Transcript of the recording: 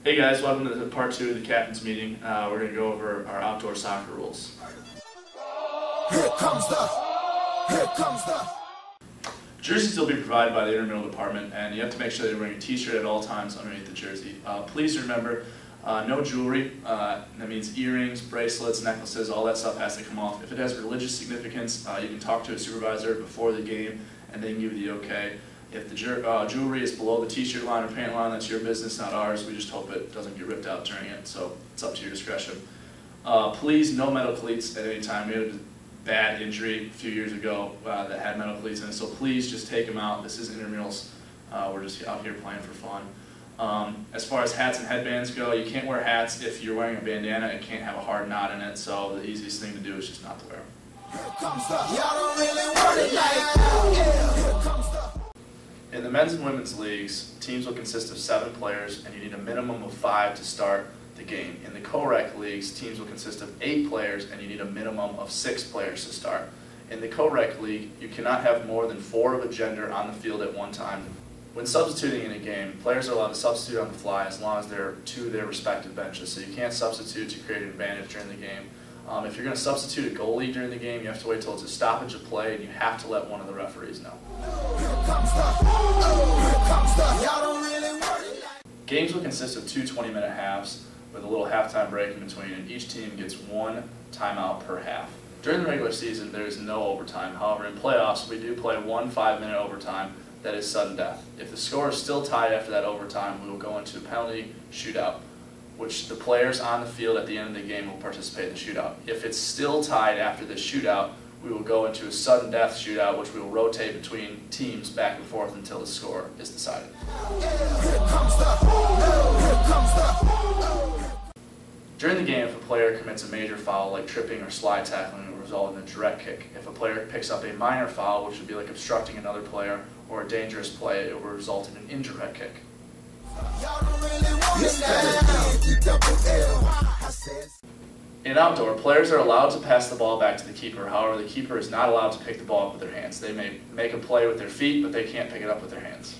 Hey guys, welcome to part 2 of the captain's meeting. We're going to go over our outdoor soccer rules. Here comes the Jerseys will be provided by the intramural department, and you have to make sure that you're wearing a t-shirt at all times underneath the jersey. Please remember, no jewelry. That means earrings, bracelets, necklaces, all that stuff has to come off. If it has religious significance, you can talk to a supervisor before the game and they can give you the okay. If the jewelry is below the t-shirt line or pant line, that's your business, not ours. We just hope it doesn't get ripped out during it, so it's up to your discretion. Please, no metal cleats at any time. We had a bad injury a few years ago that had metal cleats in it, so please just take them out. This is intramurals. We're just out here playing for fun. As far as hats and headbands go, you can't wear hats if you're wearing a bandana. It can't have a hard knot in it, so the easiest thing to do is just not to wear them. y'all don't really want it like that. Here comes the In the men's and women's leagues, teams will consist of 7 players, and you need a minimum of 5 to start the game. In the co-rec leagues, teams will consist of 8 players, and you need a minimum of 6 players to start. In the co-rec league, you cannot have more than 4 of a gender on the field at one time. When substituting in a game, players are allowed to substitute on the fly as long as they're to their respective benches, so you can't substitute to create an advantage during the game. If you're going to substitute a goalie during the game, you have to wait till it's a stoppage of play, and you have to let one of the referees know. Games will consist of 2 20-minute halves with a little halftime break in between, and each team gets 1 timeout per half. During the regular season, there is no overtime. However, in playoffs, we do play 1 5-minute overtime that is sudden death. If the score is still tied after that overtime, we will go into a penalty shootout, which the players on the field at the end of the game will participate in the shootout. If it's still tied after the shootout, we will go into a sudden death shootout, which we will rotate between teams back and forth until the score is decided. During the game, if a player commits a major foul like tripping or slide tackling, it will result in a direct kick. If a player picks up a minor foul, which would be like obstructing another player, or a dangerous play, it will result in an indirect kick. In outdoor, players are allowed to pass the ball back to the keeper. However, the keeper is not allowed to pick the ball up with their hands. They may make a play with their feet, but they can't pick it up with their hands.